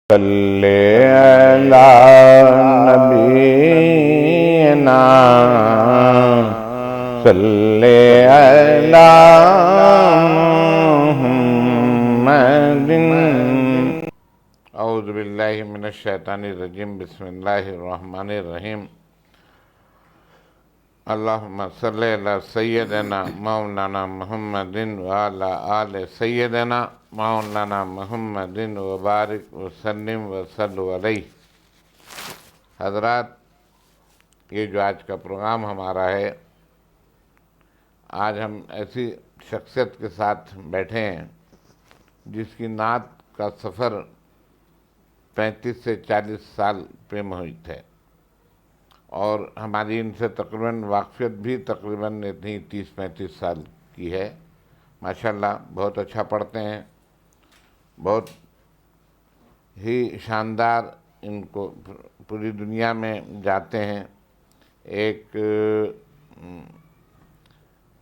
صلی علی نبینا صلی علی محمد۔ اعوذ باللہ من الشیطان الرجیم، بسم اللہ الرحمن الرحیم۔ اللہم صلی علی سیدنا مولانا محمد وعلی آل سیدنا مولانا محمد وبارک وسلم وصلوا علیہ۔ حضرات، یہ جو آج کا پروگرام ہمارا ہے، آج ہم ایسی شخصیت کے ساتھ بیٹھے ہیں جس کی نعت کا سفر 35 سے 40 سال پہ محیط ہے، اور ہماری ان سے تقریباً واقفیت بھی تقریباً اتنی 30-35 سال کی ہے۔ ماشاءاللہ بہت اچھا پڑھتے ہیں، بہت ہی شاندار، ان کو پوری دنیا میں جاتے ہیں، ایک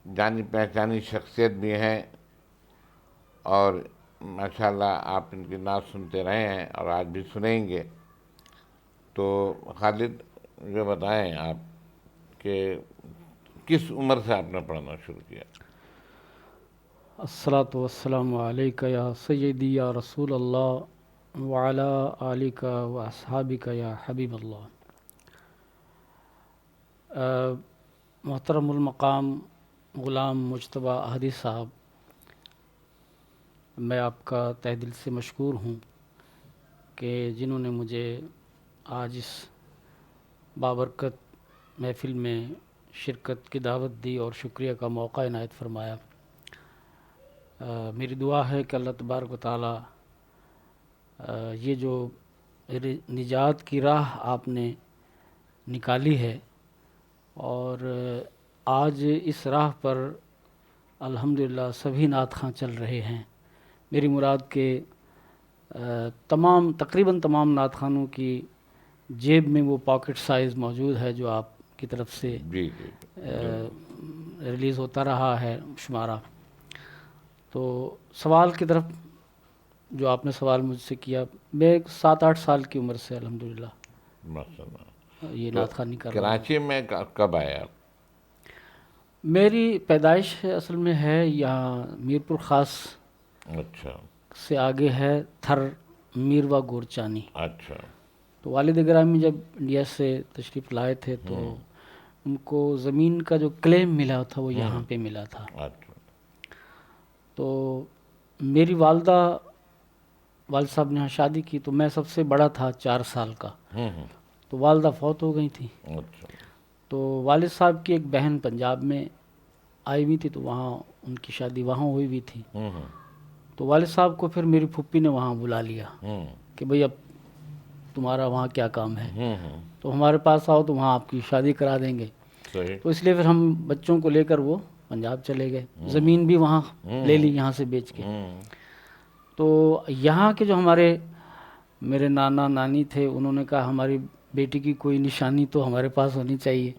جانی پہچانی شخصیت بھی ہیں، اور ماشاءاللہ آپ ان کی نعت سنتے رہے ہیں اور آج بھی سنیں گے۔ تو خالد، یہ بتائیں آپ کہ کس عمر سے آپ نے پڑھنا شروع کیا؟ الصلاۃ والسلام علیک یا سیدی یا رسول اللہ وعلی آلک و اصحابک یا حبیب اللہ۔ محترم المقام غلام مجتبیٰ احدی صاحب، میں آپ کا تہ دل سے مشکور ہوں کہ جنہوں نے مجھے آج اس بابرکت محفل میں شرکت کی دعوت دی اور شکریہ کا موقع عنایت فرمایا۔ میری دعا ہے کہ اللہ تبارک و تعالی یہ جو نجات کی راہ آپ نے نکالی ہے، اور آج اس راہ پر الحمدللہ سبھی نعت خواں چل رہے ہیں۔ میری مراد کہ تقریباً تمام نعت خوانوں کی جیب میں وہ پاکٹ سائز موجود ہے جو آپ کی طرف سے ریلیز ہوتا رہا ہے شمارہ۔ تو سوال کی طرف جو آپ نے سوال مجھ سے کیا، میں 7-8 سال کی عمر سے الحمدللہ یہ نعت خوانی کر رہا ہوں۔ کراچی میں کب آئے آپ؟ میری پیدائش اصل میں ہے یہاں میرپور خاص اچھا سے آگے ہے تھر میروا گورچانی۔ اچھا۔ تو والد گرامی جب انڈیا سے تشریف لائے تھے تو ان کو زمین کا جو کلیم ملا تھا وہ یہاں پہ ملا تھا۔ اچھا۔ تو میری والد صاحب نے یہاں شادی کی تو میں سب سے بڑا تھا 4 سال کا، تو والدہ فوت ہو گئی تھی۔ اچھا۔ تو والد صاحب کی ایک بہن پنجاب میں آئی ہوئی تھی، تو وہاں ان کی شادی وہاں ہوئی ہوئی تھی۔ تو والد صاحب کو پھر میری پھپھی نے وہاں بلا لیا کہ بھئی اب تمہارا وہاں کیا کام ہے، تو ہمارے پاس آؤ تو وہاں آپ کی شادی کرا دیں گے۔ تو اس لیے پھر ہم بچوں کو لے کر وہ پنجاب چلے گئے، زمین بھی وہاں لے لی یہاں سے بیچ کے۔ تو یہاں کے جو میرے نانا نانی تھے، انہوں نے کہا ہماری بیٹی کی کوئی نشانی تو ہمارے پاس ہونی چاہیے۔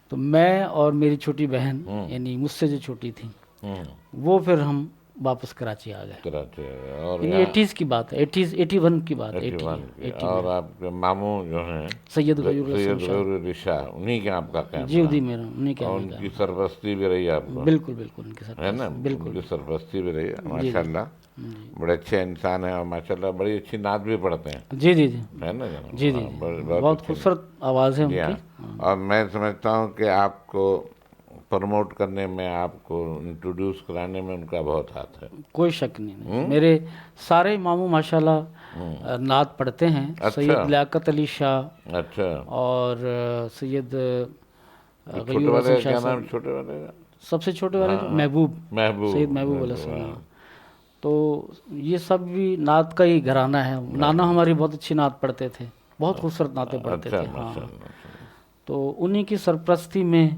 تو میں اور میری چھوٹی بہن، یعنی مجھ سے جو چھوٹی تھی، وہ پھر ہم واپس کراچی آ گئے۔ کراچی اور 80s کی بات ہے، 81 کی بات ہے۔ اور آپ کے ماموں جو ہیں سید غیور غیور شاہ، انہی کے آپ کا قیام جی میرا انہیں کیا، اور ان کی سرپرستی بھی رہی آپ کو؟ بالکل بالکل ان کے ساتھ ہے نا، ان کی سرپرستی بھی رہی ہے ماشاءاللہ۔ بڑے اچھے انسان ہیں اور ماشاءاللہ بڑی اچھی نعت بھی پڑھتے ہیں۔ جی ہے نا جناب؟ جی بہت خوبصورت آواز ہے ان کی۔ اور میں سمجھتا ہوں کہ آپ کو پروموٹ کرنے میں، آپ کو انٹروڈیوس کرانے میں ان کا بہت ہاتھ ہے۔ کوئی شک نہیں۔ میرے سارے ماموں ماشاءاللہ نعت پڑھتے ہیں۔ سید لیاقت علی شاہ، اچھا، اور سید چھوٹے والے کیا نام؟ چھوٹے والے سب سے چھوٹے والے محبوب، سید محبوب علیہ السلام۔ تو یہ سب بھی نعت کا ہی گھرانہ ہے۔ نانا ہماری بہت اچھی نعت پڑھتے تھے، بہت خوبصورت نعتیں پڑھتے تھے۔ ہاں، تو انہی کی سرپرستی میں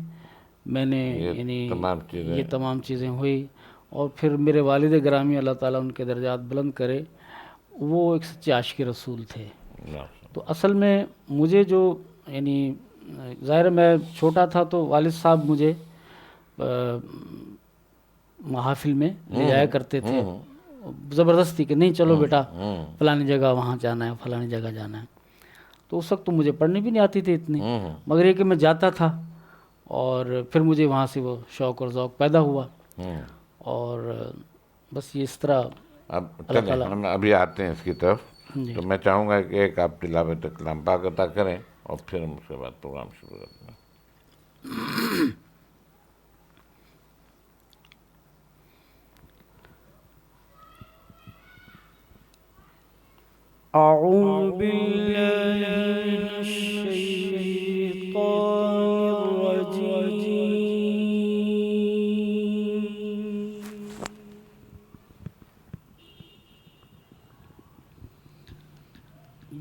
میں نے یعنی یہ تمام چیزیں ہوئی۔ اور پھر میرے والد گرامی، اللہ تعالیٰ ان کے درجات بلند کرے، وہ ایک سچے عاشق رسول تھے۔ تو اصل میں مجھے جو یعنی ظاہر میں چھوٹا تھا تو والد صاحب مجھے محافل میں لے جایا کرتے تھے، زبردستی کہ نہیں چلو بیٹا فلانی جگہ وہاں جانا ہے، فلانی جگہ جانا ہے. تو اس وقت تو مجھے پڑھنی بھی نہیں آتی تھی اتنی، مگر یہ کہ میں جاتا تھا اور پھر مجھے وہاں سے وہ شوق اور ذوق پیدا ہوا، اور بس یہ اس طرح. اب چلیں ہم ابھی آتے ہیں اس کی طرف. جی تو میں چاہوں گا کہ ایک آپ تلاوت کلام پاک عطا کریں اور پھر ہم اس کے بعد پروگرام شروع کرتے ہیں. اعوذ باللہ من الشیطان الرجیم.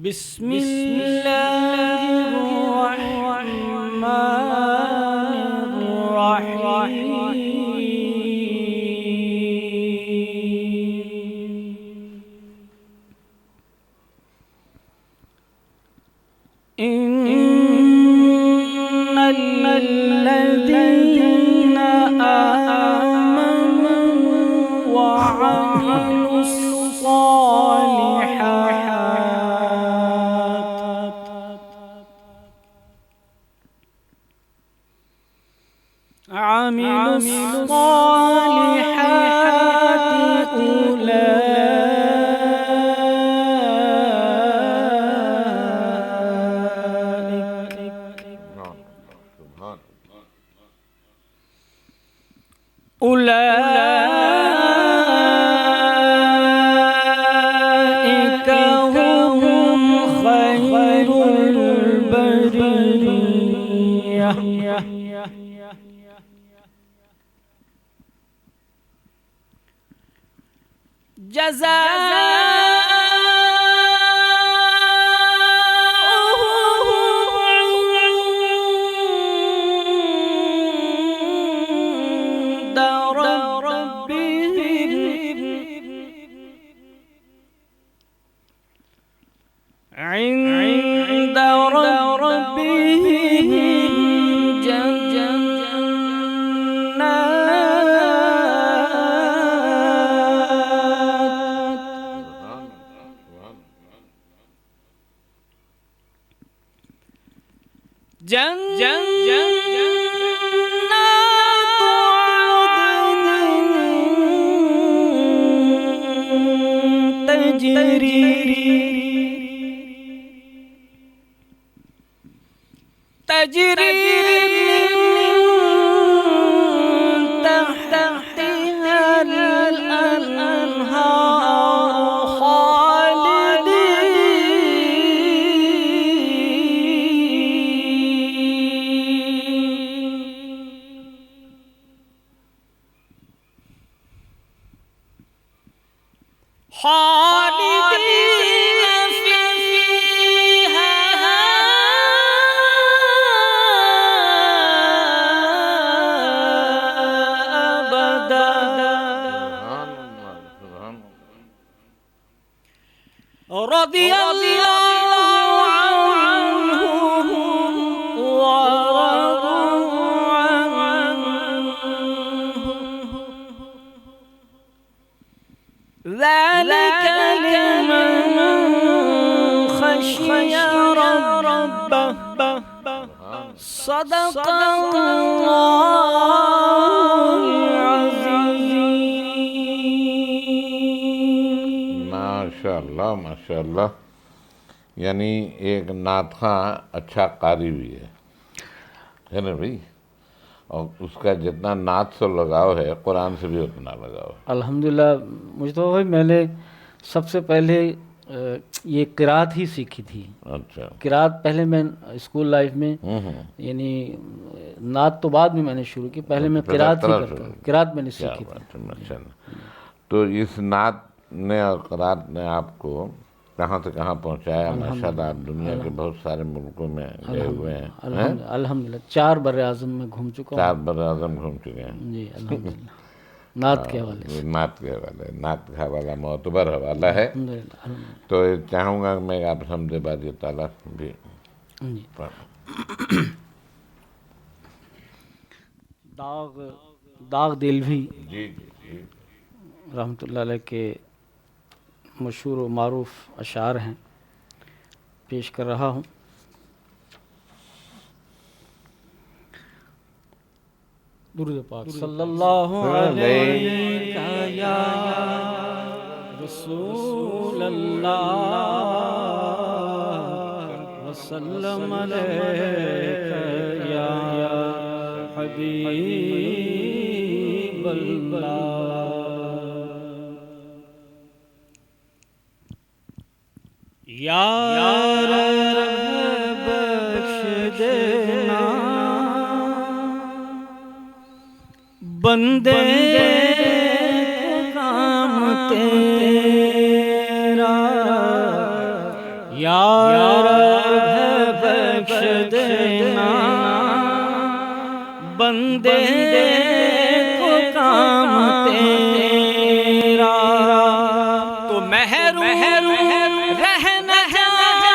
بسم اللہ الرحمن الرحیم. ان الذین آمنوا وعملوا الصالحات أولئك هم خير البرية. عند ربهم جنات عدن تجري من تحتها الأنهار خالدين فيها أبدا. رضي الله عنهم ورضوا عنه ذلك لمن خشي ربه. صدق الله العظیم. ماشاء اللہ ماشاء اللہ. یعنی ایک نعت خواں اچھا قاری بھی ہے نا بھائی، اور اس کا جتنا نعت سے لگاؤ ہے قرآن سے بھی اتنا لگاؤ ہے. الحمدللہ مجھے تو بھائی میں نے سب سے پہلے یہ قرات ہی سیکھی تھی. اچھا. قرات پہلے میں اسکول لائف میں، یعنی نعت تو بعد میں نے شروع کی، پہلے میں قرات ہی کرتا ہوں. قرات میں نے سیکھی تھی. تو اس نعت نے اور قرات نے آپ کو کہاں سے کہاں پہنچایا؟ ماشاءاللہ آپ دنیا کے بہت سارے ملکوں میں گئے ہوئے ہیں. الحمدللہ 4 بر اعظم میں گھوم چکا ہوں. 4 بر اعظم گھوم چکے ہیں. جی الحمدللہ. نعت کے حوالے سے. نعت کے حوالے، نعت کا حوالہ معتبر حوالہ ہے. تو چاہوں گا میں آپ حمد باری تعالیٰ بھی داغ دلوی جی رحمۃ اللہ علیہ کے مشہور و معروف اشعار ہیں، پیش کر رہا ہوں۔ درود پاک صلی اللہ علیہ یا رسول اللہ وسلم علیہ یا حبیب اللہ۔ یا رب بخش دینا بندے کام تیرا، یا رب بخش دینا بندے کو کام تیرا، تو محروم رہ نہ جائے،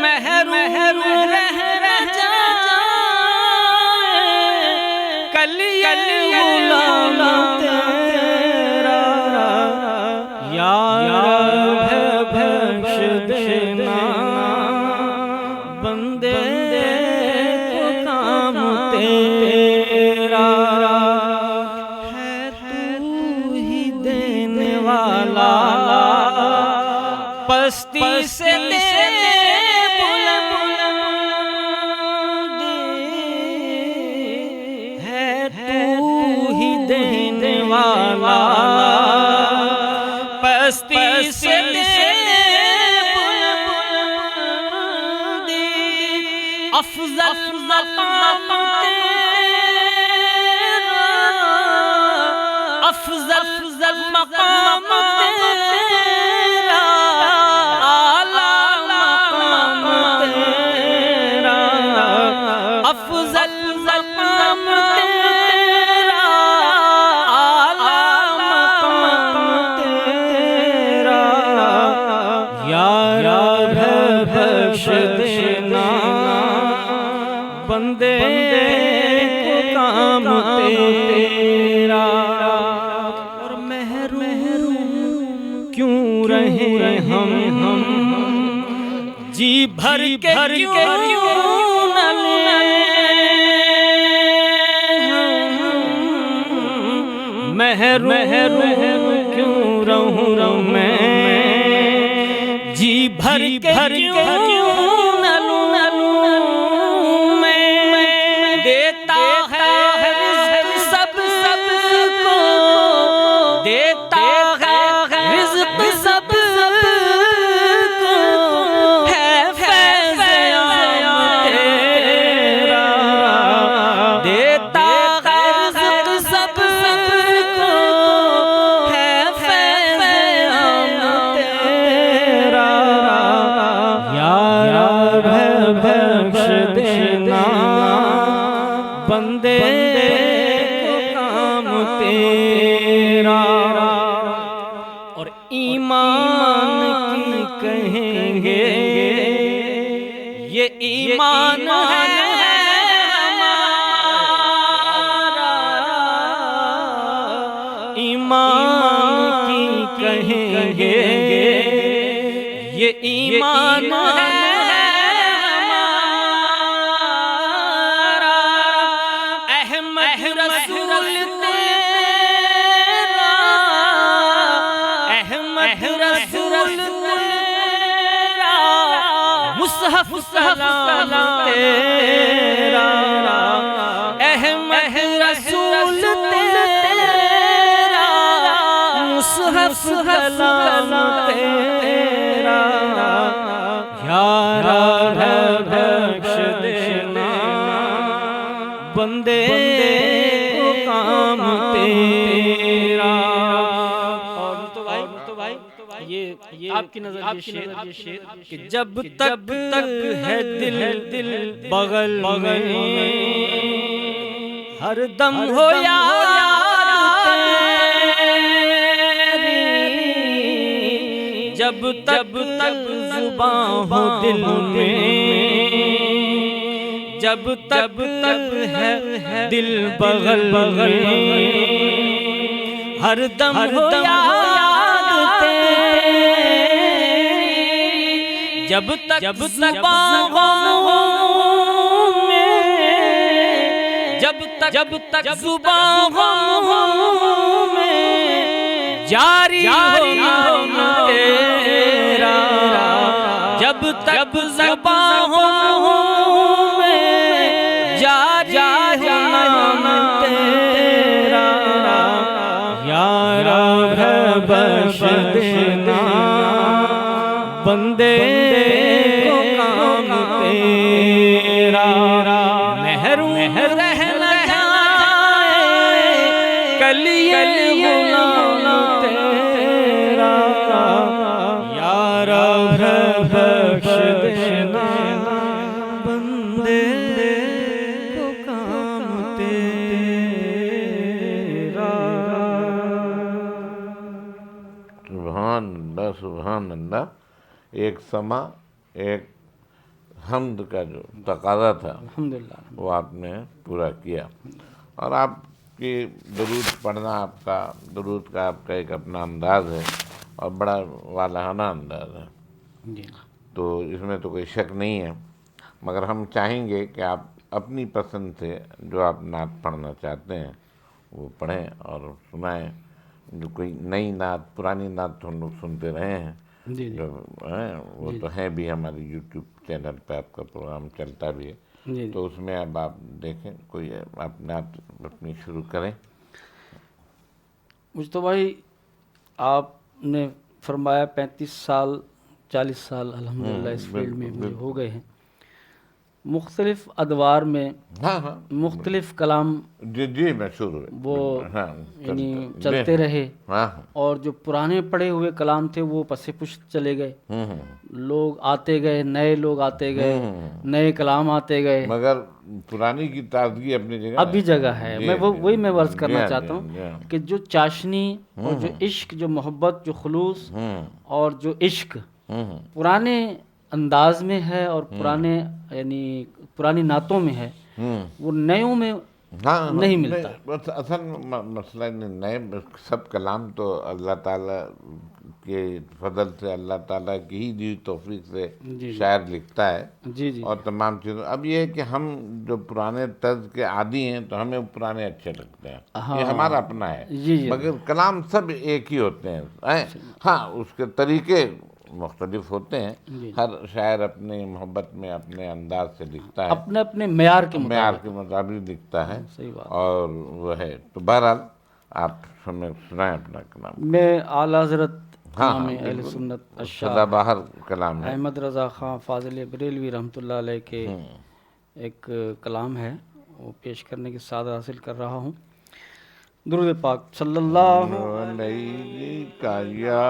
محروم رہ نہ جائے، کلی غلام تیرا، یا رب بخش دینا بندے کو کام تیرا، ہے تو ہی دینے والا، پستی سے دینے بلند، ہے تو ہی دینے والا، پستی سے دینے بلند، افضل مقام تیرا، افضل مقام تیرا، اعلیٰ مقام تیرا، افضل مقام تیرا، اعلیٰ مقام تیرا، یا رب بخش دینا بندے کو کام تیرا، اور محروم کیوں رہے ہم جی بھر کے کیوں نہ لیں، محروم کیوں رہوں میں جی بھر کے کیوں نہ لوں، میں دیتا ہے رزق سب کو، دیتا ہے رزق سب کو، ہے فیض عام تیرا، دیتا ہے رزق سب کو، ہے فیض عام تیرا، یا رب بخش دینا بندے کو کام تیرا، اور ایمان کی کہیں گے یہ ایمان ہے ہمارا، ایمان کی کہیں گے یہ ایمان ہے ہمارا، احمد رسول تیرا، احمد رسول تیرا، مصحف سلام تیرا، احمد رسول تیرا، مصحف سلام تیرا، یا رب بخش دینا بندے کو کام تیرا۔ اور تو بھائی یہ آپ کی نظر یہ شعر کہ جب تک ہے دل بغل میں ہر دم ہو یاد تیری، جب تک زباں ہو دل میں، جب تک ہے دل بغل میں ہر دم ہو یاد تیری، جب تک زبان میں، جب تک زبان میں جاری ہو تیرا، جب تک زبان میں جاری ہو تیرا، یا رب بخش دینا بندے کو کام تیرا، محروم رہ نہ جائے کلی غلام تیرا، یا رب بخش دینا بندے کو کام تیرا۔ سبحان اللہ سبحان اللہ۔ ایک سما، ایک حمد کا جو تقاضا تھا الحمدللہ، وہ آپ نے پورا کیا، اور آپ کی درود پڑھنا، آپ کا درود کا آپ کا ایک اپنا انداز ہے اور بڑا والہانہ انداز ہے، جی تو اس میں تو کوئی شک نہیں ہے، مگر ہم چاہیں گے کہ آپ اپنی پسند سے جو آپ نعت پڑھنا چاہتے ہیں وہ پڑھیں اور سنائیں، جو کوئی نئی نعت، پرانی نعت تو ہم لوگ سنتے رہے ہیں، جی جی جو ہیں وہ تو ہیں بھی، ہمارے یوٹیوب چینل پہ آپ کا پروگرام چلتا بھی ہے، جی تو اس میں اب آپ دیکھیں کوئی آپ نعت اپنی شروع کریں۔ مجتبیٰ بھائی، آپ نے فرمایا 35 سال 40 سال الحمدللہ اس فیلڈ میں مجھے ہو گئے ہیں، مختلف ادوار میں ہاں ہاں مختلف کلام جی میں شروع وہ ہاں یعنی چلتے رہے، ہاں اور جو پرانے پڑے ہوئے کلام تھے وہ پس پشت چلے گئے، لوگ آتے گئے، نئے لوگ آتے گئے، نئے کلام آتے گئے، مگر پرانی کی تازگی اپنی جگہ ابھی جگہ ہے۔ میں وہی میں عرض کرنا چاہتا ہوں کہ جو چاشنی اور جو عشق، جو محبت، جو خلوص اور جو عشق پرانے انداز میں ہے اور پرانے یعنی پرانی نعتوں میں ہے، وہ نیوں میں نہیں ملتا۔ بس اصل مسئلہ نئے سب کلام تو اللہ تعالیٰ کے فضل سے، اللہ تعالیٰ کی ہی دی توفیق سے شاعر لکھتا ہے، جی جی اور تمام چیزوں، اب یہ ہے کہ ہم جو پرانے طرز کے عادی ہیں تو ہمیں پرانے اچھے لگتے ہیں، یہ ہمارا اپنا ہے، مگر کلام سب ایک ہی ہوتے ہیں، ہاں اس کے طریقے مختلف ہوتے ہیں، ہر شاعر اپنی محبت میں اپنے انداز سے لکھتا ہے، اپنے اپنے معیار کے مطابق لکھتا ہے، صحیح بات، اور وہ ہے تو بہرحال آپ ہمیں سنائیں اپنا کلام۔ میں اعلیٰ حضرت امام اہل سنت سدا باہر کلام ہے، احمد رضا خان فاضل بریلوی رحمۃ اللہ علیہ کے ایک کلام ہے، وہ پیش کرنے کی سعادت حاصل کر رہا ہوں۔ درود پاک صلی اللہ علیہ یا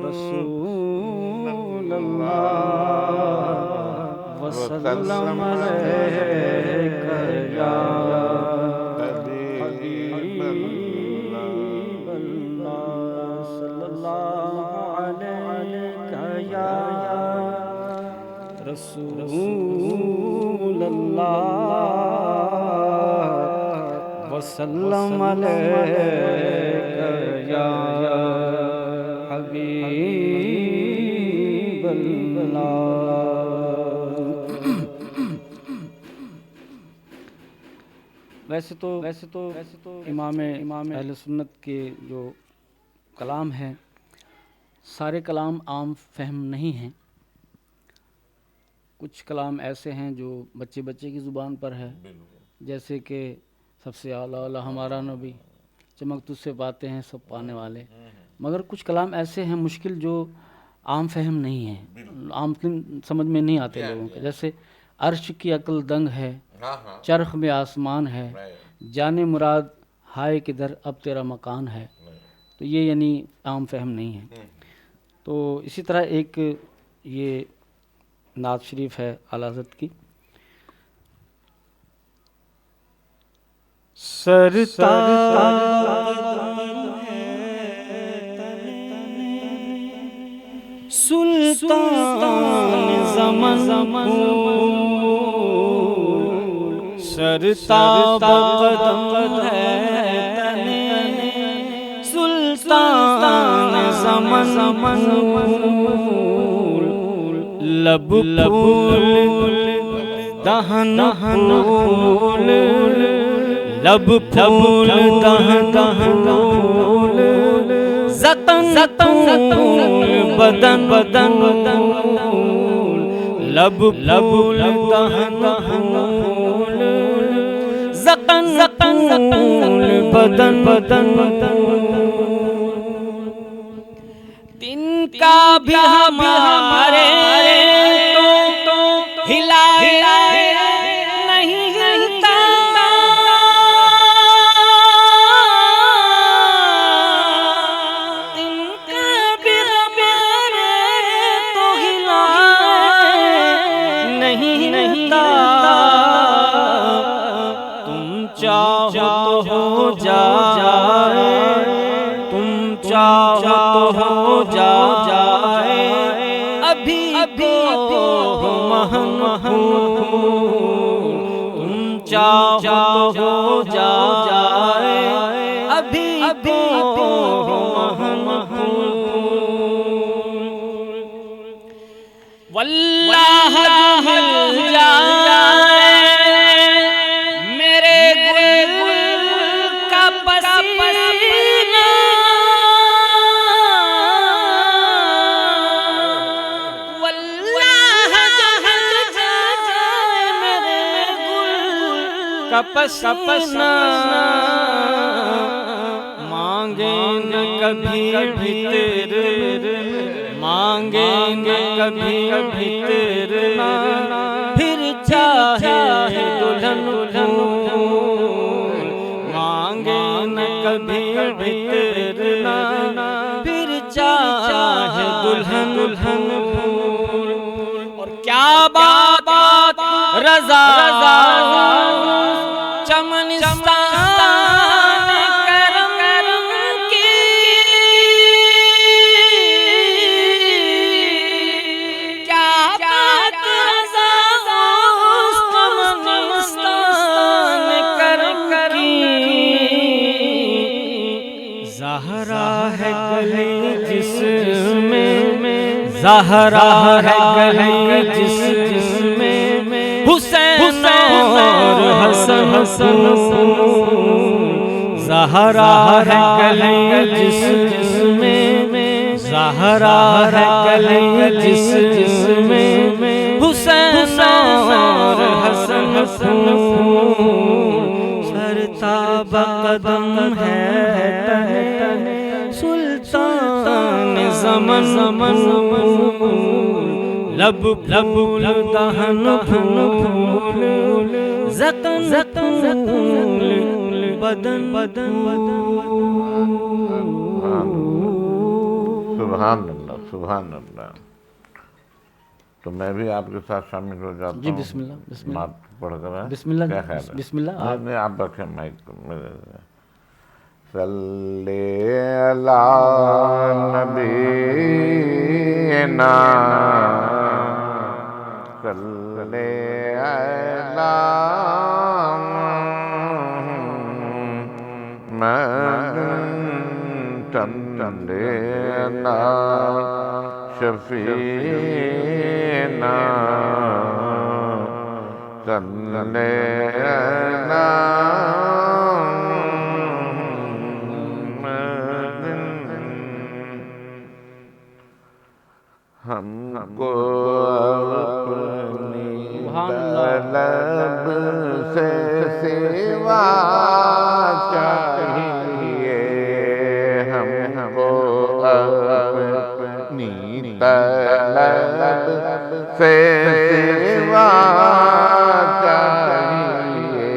رسول اللہ وسلم علیک یا حبیب اللہ، صلی اللہ علیک یا رسول اللہ وسلم علیک یا حبیب اللہ۔ ویسے تو امام اہل سنت کے جو کلام ہیں، سارے کلام عام فہم نہیں ہیں، کچھ کلام ایسے ہیں جو بچے کی زبان پر ہے، جیسے کہ سب سے اعلیٰ اعلیٰ ہمارا نبی، چمک تجھ سے باتیں ہیں سب پانے والے، مگر کچھ کلام ایسے ہیں مشکل جو عام فہم نہیں ہیں، عام سمجھ میں نہیں آتے لوگوں کے، جیسے عرش کی عقل دنگ ہے، چرخ میں آسمان ہے، جانے مراد ہائے کدھر اب تیرا مکان ہے، تو یہ یعنی عام فہم نہیں ہے۔ تو اسی طرح ایک یہ نعت شریف ہے اعلیٰ حضرت کی، سلطان زمن سرتاب قدم ہے سمن لب پھول دہن پھول لب پھول دہن پھول زتن بدن لب پھول دہن پھول زتن بدن دن کا بھی ہمارے تو ہلا نہیں ہلتا دن کا بھی ہمارے تو ہلا نہیں ہلتا تم چاہو تو ہو جائے تم چاہو تو ہو جائے ابھی مہن تم چاہو تو ہو جائے ابھی مہن واللہ مل جائے میرے گل کا پسینہ واللہ مل جائے میرے گل کا پسینہ مانگیں نہ کبھی تیرے مانگیں گے کبھی تیرے پھر چاہے دلہن مانگیں نہ کبھی تیرے پھر چاہے دلہن اور کیا بات رضا چمنستان زہرا ہے گلی جس میں زہرا ہے گلی جس میں حسین اور حسن زہرا ہے گلی جس میں زہرا ہے گلی جس میں حسین اور حسن سرتاب قدم ہے سلطان زمن لب دہن پھول زتن بدن سبحان اللہ سبحان اللہ. تو میں بھی آپ کے ساتھ شامل ہو جاتا ہوں. جی بسم اللہ بسم اللہ بات پڑھ کر بسم اللہ کیا خیال ہے؟ بسم اللہ نہیں آپ رکھیں مائک صلی علی نبینا صلی علی تمنا شفیعنا صلی علی ہم کو اپنی طلب سے سوا چاہیے ہم کو اپنی طلب سے سوا چاہیے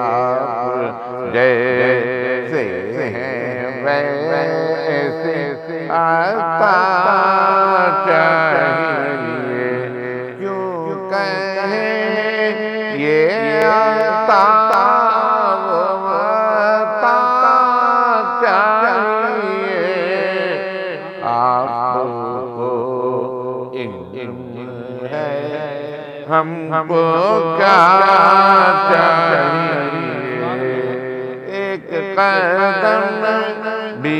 آپ جیسے ہیں ویسے عطا چاہیے کیوں کہیں یہ عطا وہ عطا چاہیے آپ کو علم ہے ہم کو کیا چاہیے ایک قدم بھی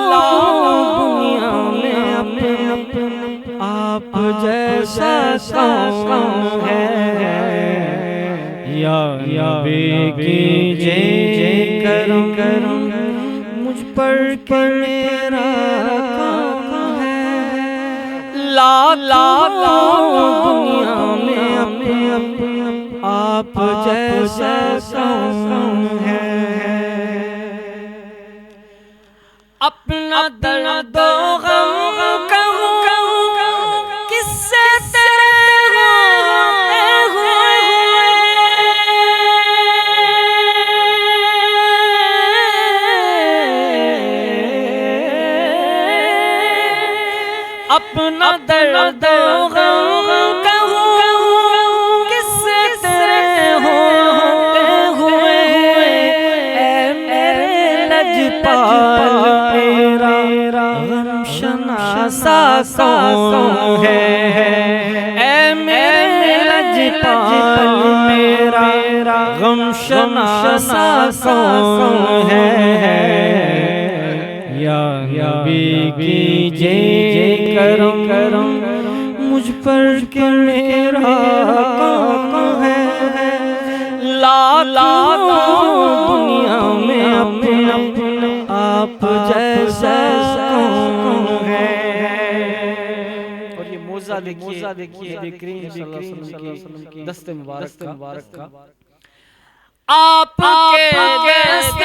دنیا میں اپنے آپ جیسا کون ہے یا نبی کیجئے کرم مجھ پر کہ میرا کون ہے دنیا میں اپنے آپ جیسا کون ہے اپنا درد و غم کہوں کس سے تیرے ہوئے اپنا درد و غم کہوں کس سے تیرے ہوتے ہوئے اے میرے لجپال شناسا کون ہے اے میرے لجپال میرا غم شناسا کون ہے یا نبی کیجئے کرم مجھ پر کہ میرا کون ہے دنیا میں اپنے آپ جیسا کون ہے اور یہ موزہ دیکھیے نبی کریم صلی اللہ علیہ وسلم کی دست مبارک کا آپ کے دست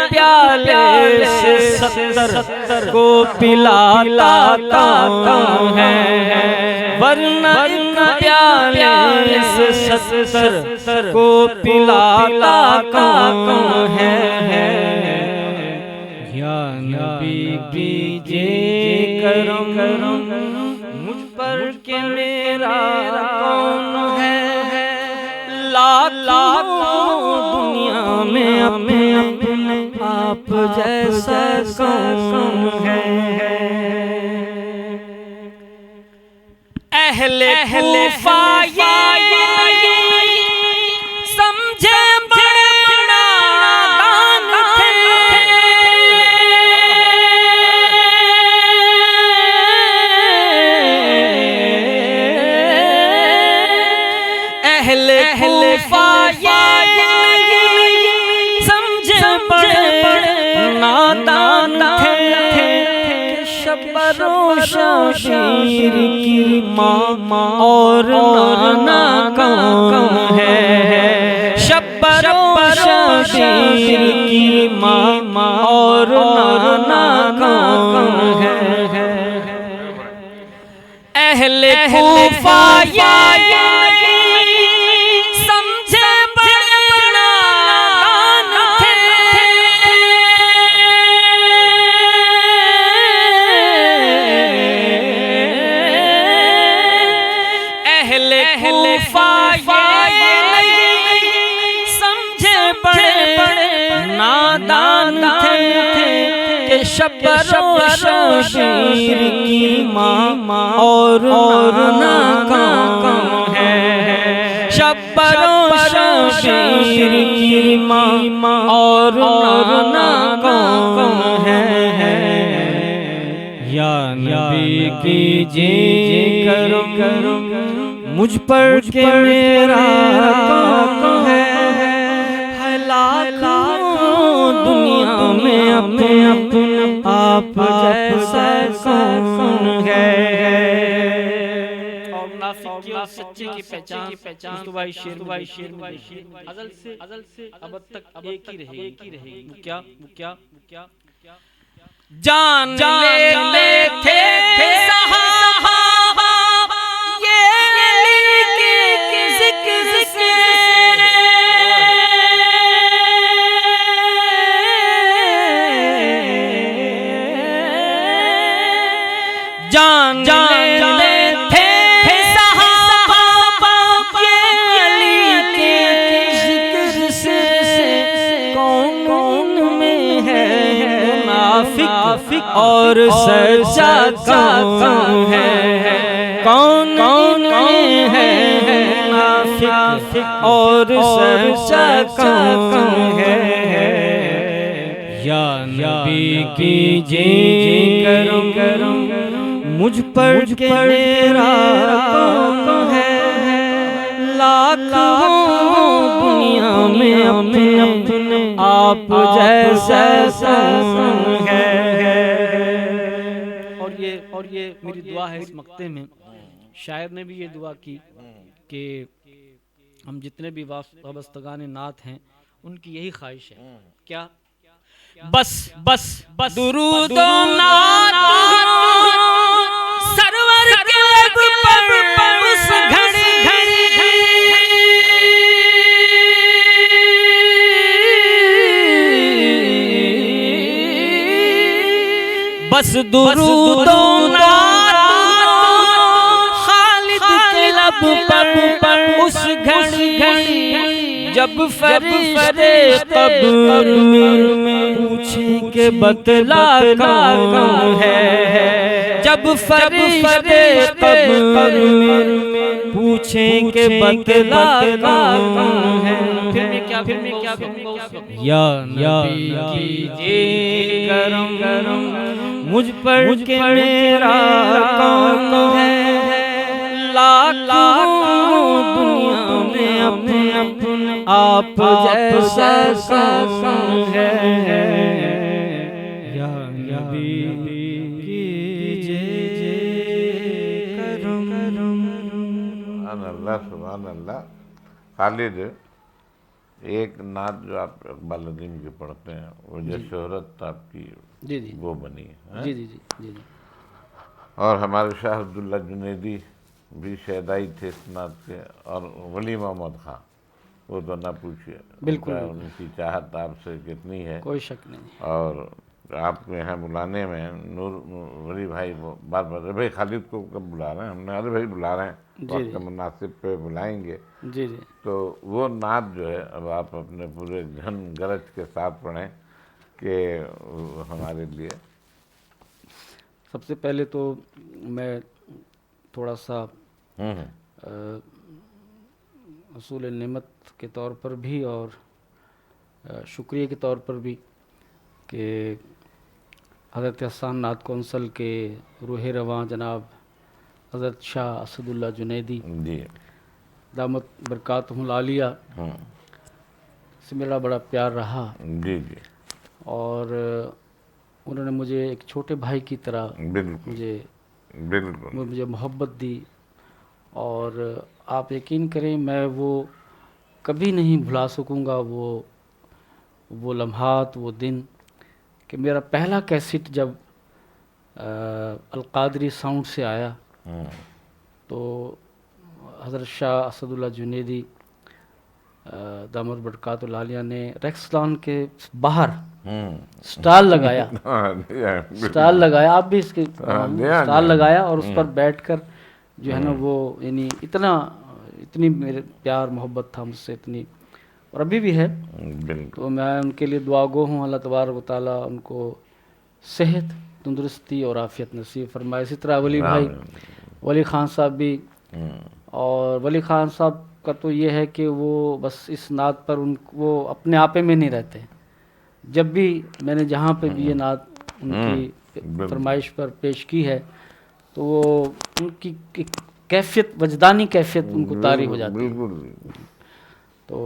پیالے سے 70 کو پلاتا کون ہے ورنہ پیالے سے 70 کو پلاتا کون ہے یا نبی کیجئے کرم مجھ پر کہ میرا کون ہے دنیا میں اپنے آپ جیسا کون ہے اہل کوفہ سمجھے بڑا نادان تھے اہل کوفہ نادان تھے شب شمشیر کی ماں اور نانا کون ہے شب شمشیر کی ماں اور نانا کون ہے اہل کوفہ نادان تھے کہ شب شمشیر کی ماں اور نانا کون ہے شب شمشیر کی ماں اور نانا کون ہے یا نبی کیجئے کرم مجھ پر کہ میرا کون ہے دنیا میں اپنے آپ جیسا کون ہے اور منافق کی اور سچے کی پہچان مصطفی شیر ازل سے ابد تک ایک ہی رہے گی کیا جان لیتے تھے صحابہ یہ علی کے ذکر سے جان اور سچا کون ہے، کون کون ہے منافق اور سچا کون ہے، یا نبی کیجئے کرم مجھ پر کہ میرا کون ہے، لاکھوں دنیا میں اپنے آپ جیسا کون ہے۔ اور یہ میری دعا ہے اس مقطع میں، شاعر نے بھی یہ دعا کی کہ ہم جتنے بھی وابستگان نعت ہیں ان کی یہی خواہش ہے، کیا بس بس بس درود و نعت سرور کے لب پر اس گھڑی بس درود و نعت خالد کے لب پر اس گھڑی، جب فرشتے قبر میں پوچھیں کہ بتلا کون ہے، جب فرشتے قبر میں پوچھیں کہ بتلا کون ہے، پھر میں کیا کہوں گا، یا نبی کیجئے کرم مجھ پر کہ میرا کون ہے، لاکھوں دنیا میں اپنے آپ جیسا کون ہے، یا نبی کیجئے کرم۔ سبحان اللہ سبحان اللہ۔ خالد، ایک نعت جو آپ اقبال عظیم کی پڑھتے ہیں وہ جو شہرت آپ کی جی جی وہ بنی ہے، جی جی جی جی جی اور ہمارے شاہ عبداللہ جنیدی بھی شہدائی تھے اس نعت کے، اور ولی محمد خان وہ تو نہ پوچھئے، بالکل ان کی چاہت آپ سے کتنی ہے، کوئی شک نہیں۔ اور آپ کے یہاں بلانے میں نور ولی بھائی بار بار بھائی خالد کو کب بلا رہے ہیں، ہم نے ارے بھائی بلا رہے ہیں، وقت مناسب پہ بلائیں گے، جی جی تو وہ نعت جو ہے اب آپ اپنے پورے گھن گرج کے ساتھ پڑھیں کہ ہمارے لیے۔ سب سے پہلے تو میں تھوڑا سا حصول نعمت کے طور پر بھی اور شکریہ کے طور پر بھی کہ حضرت حسان نعت کونسل کے روح رواں جناب حضرت شاہ اسد اللہ جنیدی جی دامت برکاتہم العالیہ سے میرا بڑا پیار رہا، جی جی اور انہوں نے مجھے ایک چھوٹے بھائی کی طرح بالکل بالکل مجھے محبت دی، اور آپ یقین کریں میں وہ کبھی نہیں بھلا سکوں گا وہ لمحات، وہ دن کہ میرا پہلا کیسٹ جب القادری ساؤنڈ سے آیا تو حضرت شاہ اسد اللہ جنیدی دامت برکات العالیہ نے ریکسلان کے باہر سٹال لگایا، سٹال لگایا، آپ بھی اس کے سٹال لگایا، اور اس پر بیٹھ کر جو ہے نا وہ یعنی اتنی میرے پیار محبت تھا مجھ سے، اتنی، اور ابھی بھی ہے، تو میں ان کے لیے دعا گو ہوں، اللہ تبارک و تعالیٰ ان کو صحت، تندرستی اور عافیت نصیب فرمائے۔ اسی طرح ولی بھائی ولی خان صاحب بھی، اور ولی خان صاحب کا تو یہ ہے کہ وہ بس اس نعت پر وہ اپنے آپے میں نہیں رہتے، جب بھی میں نے جہاں پہ بھی یہ نعت ان کی فرمائش پر پیش کی ہے تو وہ ان کی کیفیت، وجدانی کیفیت ان کو طاری ہو جاتی ہے۔ تو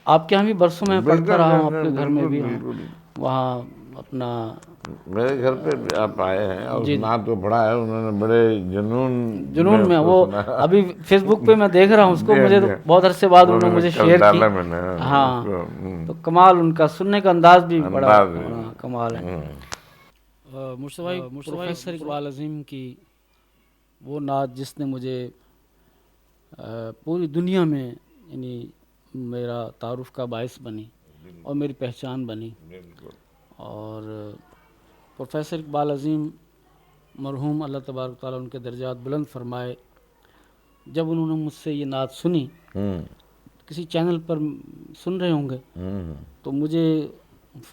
آپ کے یہاں بھی برسوں میں پڑھتا رہا ہوں، آپ کے گھر میں بھی ہوں، وہاں اپنا میرے گھر پہ آپ آئے ہیں اور اس نعت کو پڑھا ہے انہوں نے بڑے جنون میں، وہ ابھی فیس بک پہ میں دیکھ رہا ہوں اس کو، مجھے بہت عرصے بعد انہوں نے مجھے شیئر کی، ہاں تو کمال، ان کا سننے کا انداز بھی بڑا کمال ہے۔ مصطفی پروفیسر اقبال عظیم کی وہ نعت جس نے مجھے پوری دنیا میں یعنی میرا تعارف کا باعث بنی اور میری پہچان بنی، اور پروفیسر اقبال عظیم مرحوم اللہ تبارک تعالیٰ ان کے درجات بلند فرمائے، جب انہوں نے مجھ سے یہ نعت سنی، کسی چینل پر سن رہے ہوں گے تو مجھے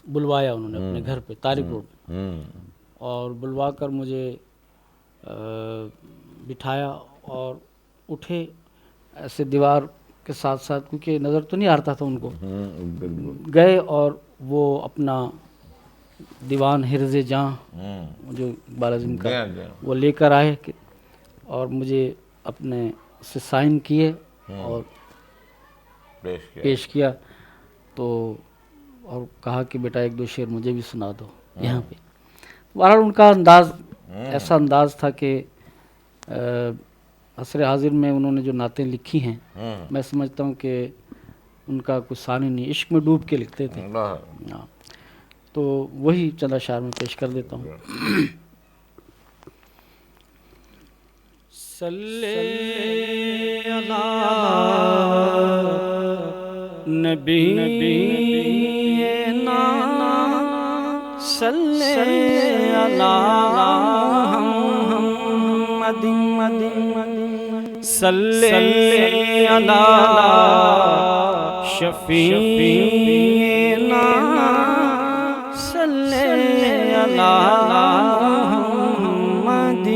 بلوایا انہوں نے اپنے گھر پہ طارق روڈ، اور بلوا کر مجھے بٹھایا اور اٹھے ایسے دیوار کے ساتھ ساتھ، کیونکہ نظر تو نہیں آتا تھا ان کو، گئے اور وہ اپنا دیوان حرز جاں جو اقبال اعظم کا وہ لے کر آئے اور مجھے اپنے سے سائن کیے اور پیش کیا، تو اور کہا کہ بیٹا ایک دو شعر مجھے بھی سنا دو یہاں پہ۔ بہرحال ان کا انداز ایسا انداز تھا کہ عصر حاضر میں انہوں نے جو نعتیں لکھی ہیں میں سمجھتا ہوں کہ ان کا کوئی ثانی نہیں، عشق میں ڈوب کے لکھتے تھے۔ تو وہی چند اشعار میں پیش کر دیتا ہوں۔ صلی علی نبینا صلی علی محمد صلی علی شفیعنا صلی علی محمد۔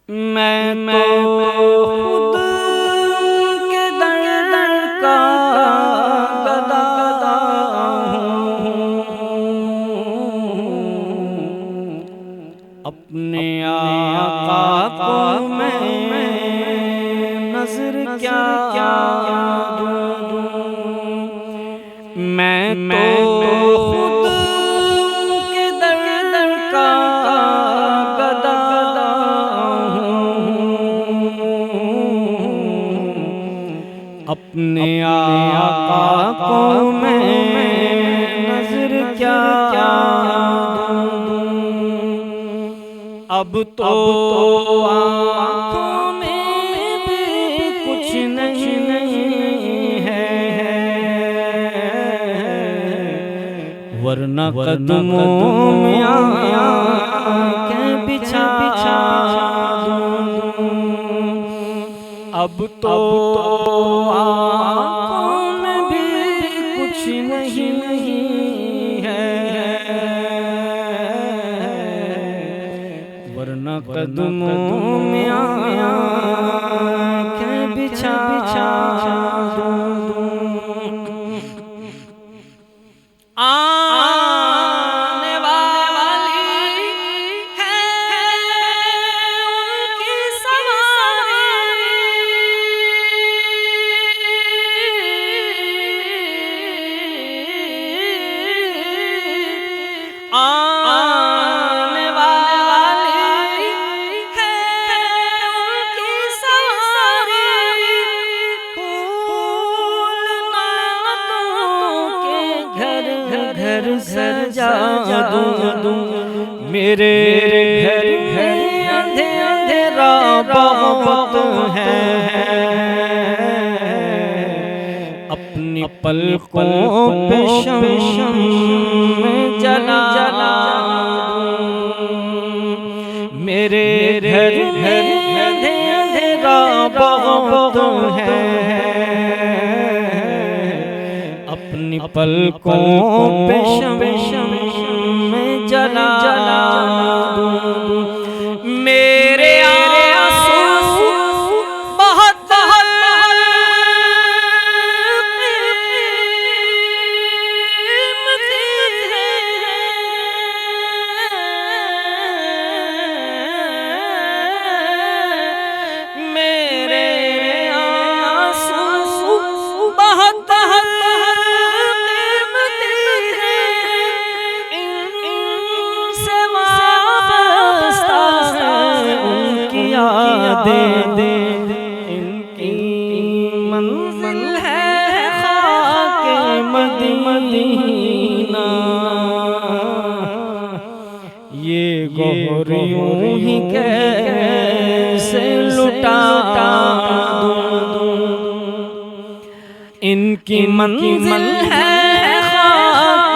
میں خود کے در کا گدا ہوں، اپنے آقا کو میں نظر کیا دوں، میں تو خود کے در کا گدا اپنے آقا کو میں نظر کیا دوں، اب تو آنکھوں میں بھی کچھ نہیں ہے، ورنہ قدموں میں آنکھیں بچھا دوں، اب تو آنکھوں میں بھی کچھ نہیں ہے، ورنہ قدموں میں آنکھیں بچھا دوں۔ آنے والی ہے ان کی سواری، آنے والی ہے ان کی سواری، پھول نعتوں کے گھر گھر سجا دوں، میرے گھر اندھیرا بہت ہے، اپنی پلکوں پہ شمع جلا دوں، میرے گھر اندھیرا بہت ہے، اپنی پلکوں پہ شمع جلا دوں، میرے آنسو بہت قیمتی ہیں، میرے آنسو بہت قیمتی ہیں، ان سے وابستہ ان کی یادیں، ان کی منزل ہے خاک مدینہ، یہ گوہر یوں ہی کیسے لٹا دوں، ان کی منزل ہے خاک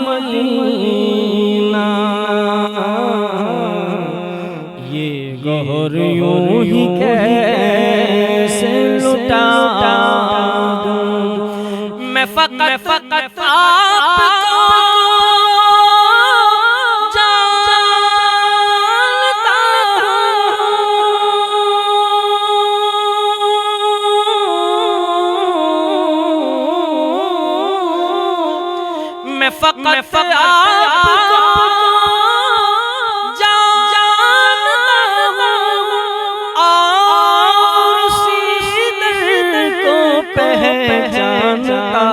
مدینہ، یہ گوہر یوں ہی کیسے لٹا دوں، میں فقط میں فقط آپ کو جانتا ہوں، میں فقط آپ کو جانتا ہوں اور اسی درد کو پہچانتا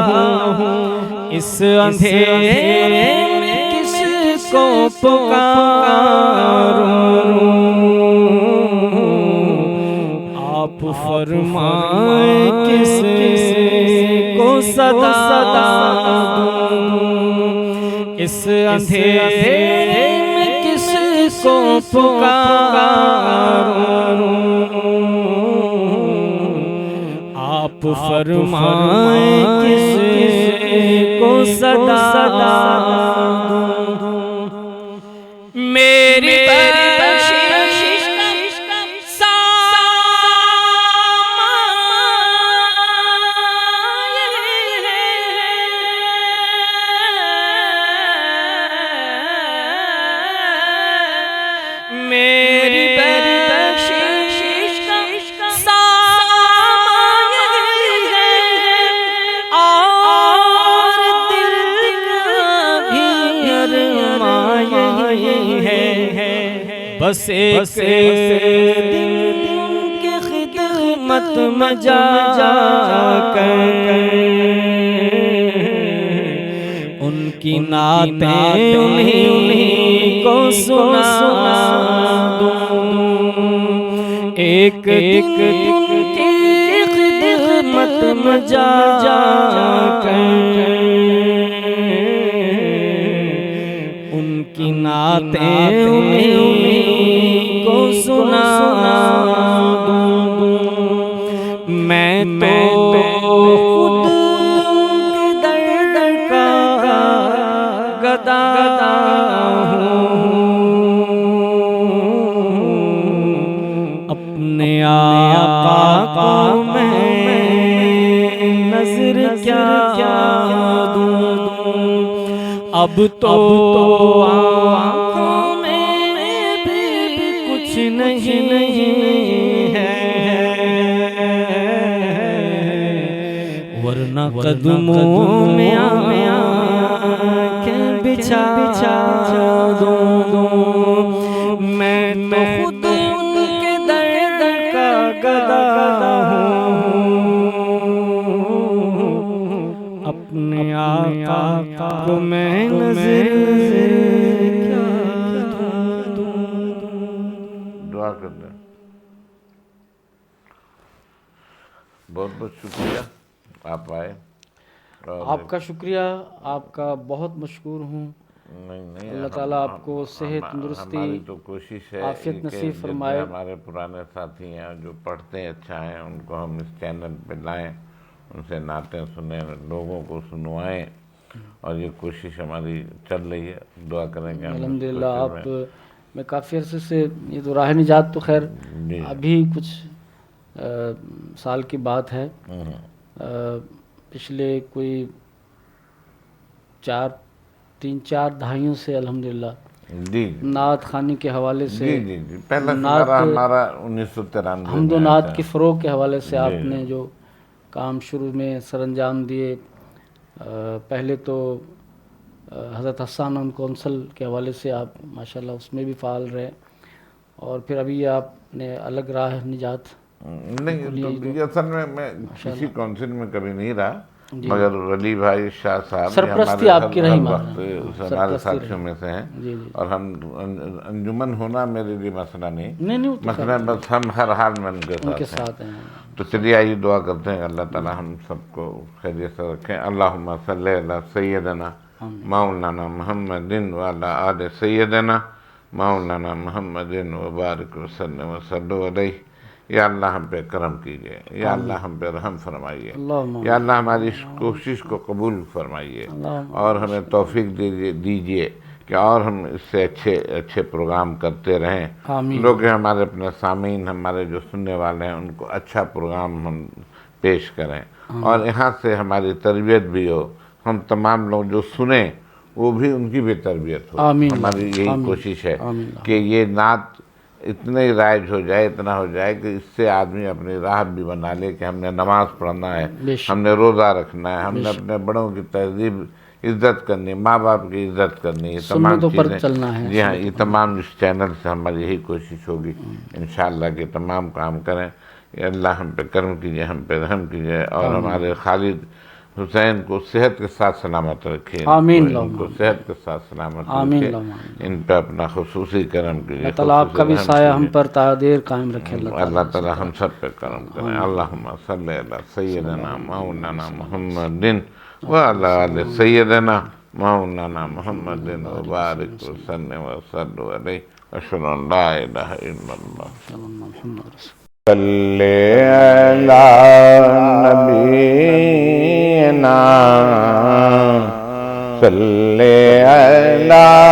ہوں، اس اندھیرے میں کس کو پکاروں، آپ فرمائیں کس کو صدا دوں، اس اندھیرے میں کس کو پکاروں، آپ فرمائیں کس کو صدا دوں، میری بخشش کا ساماں میری بخشش کا ساماں اور دل کا بھی ارماں یہی ہے، بس ایک دن کی خدمت میں جا کر ان کی نعتیں انہیں کو سنا دوں، ایک دن کی خدمت میں جا کر ان کی نعتیں انہیں کو سنا دوں، میں تو خود درد کا گدا ہوں، اپنے آقا کو میں نظر کیا دوں، اب تو آنکھوں میں بھی کچھ نہیں ہے، ورنہ قدموں میں آنکھیں بچھا دوں، میں تو خود ان کے درد کا گدا ہوں، اپنے آقا کو میں نظر کیا دوں۔ دعا کرتے ہیں۔ بہت بہت شکریہ آپ آئے، اور آپ کا شکریہ، آپ کا بہت مشکور ہوں، نہیں اللہ تعالیٰ آپ کو صحت تندرستی ہماری تو کوشش ہے عافیت کہ نصیب جتنے فرمائے۔ ہمارے پرانے ساتھی ہیں جو پڑھتے ہیں اچھا ہیں ان کو ہم اس چینل پہ لائیں، ان سے نعتیں سنیں، لوگوں کو سنوائیں، اور یہ کوشش ہماری چل رہی ہے، دعا کریں کہ ہم اس الحمدللہ کوشش آپ میں میں کافی عرصے سے یہ تو راہ نجات تو خیر جی ابھی کچھ سال کی بات ہے، پچھلے کوئی 3-4 دہائیوں سے الحمدللہ جی نعت خوانی کے حوالے سے، جی جی جی پہلا نعت ہمارا 1993 حمد و میں نعت آیا کی تھا۔ فروغ کے حوالے سے جی آپ نے جو کام شروع میں سر انجام دیے، پہلے تو حضرت حسان ان کونسل کے حوالے سے آپ ماشاءاللہ اس میں بھی فعال رہے، اور پھر ابھی آپ نے الگ راہ نجات نہیں تو یہ اصل میں کسی کونسل میں کبھی نہیں رہا، جی، مگر ولی بھائی شاہ صاحب سرپرستی آپ کی ہر رہی وقت سرپرستی ہمارے ساتھیوں میں سے ہیں، جی جی اور ہم انجمن ہونا میرے لیے مسئلہ نہیں، نہیں وہ تو مسئلہ بس ہم ہر حال میں ان ان کے کے ساتھ ساتھ ہیں۔ ہیں۔ تو چلیے آئیے دعا کرتے ہیں اللہ تعالی ہم سب کو خیریت سے رکھیں۔ اللہم صلی علی سیدنا مولانا محمد وعلی آل سیدنا مولانا محمد وبارک وسلم وصلوا علیہ۔ یا اللہ ہم پہ کرم کیجئے، یا اللہ ہم پہ رحم فرمائیے، یا اللہ ہماری اس کوشش کو قبول فرمائیے، اور ہمیں توفیق دیجئے کہ اور ہم اس سے اچھے پروگرام کرتے رہیں، آمین۔ لوگ ہمارے اپنے سامعین، ہمارے جو سننے والے ہیں ان کو اچھا پروگرام ہم پیش کریں، اور یہاں سے ہماری تربیت بھی ہو، ہم تمام لوگ جو سنیں وہ بھی ان کی بھی تربیت ہو. آمین. ہماری یہی آمین. کوشش ہے آمین. کہ یہ نعت اتنے رائج ہو جائے، اتنا ہو جائے کہ اس سے آدمی اپنی راہ بھی بنا لے کہ ہم نے نماز پڑھنا ہے، بے شک. ہم نے روزہ رکھنا ہے، ہم نے اپنے بڑوں کی تہذیب عزت کرنی، ماں باپ کی عزت کرنی، یہ تمام سنتوں پر چیزیں. چلنا ہے. جی ہاں، یہ تمام اس چینل سے ہماری یہی کوشش ہوگی انشاءاللہ کہ تمام کام کریں. یا اللہ ہم پہ کرم کیجئے، ہم پہ رحم کیجئے، اور ہمارے خالد حسین کو صحت کے ساتھ سلامت رکھے، آمین. ان کو صحت کے ساتھ سلامت آمین. رکھے، ان پہ اپنا خصوصی کرم کیجئے، اللہ تعالیٰ آپ کا بھی خصوصی سایہ رحم ہم کیجئے. پر تا دیر قائم رکھے. اللہ تعالیٰ ہم سب پہ کرم کریں. اللہم صلی علی سیدنا مولانا محمد وعلی آل سیدنا مولانا محمد وبارک وسلم وصلوا علیہ اشہد ان لا الہ الا اللہ. صلی علی نبینا صلی علی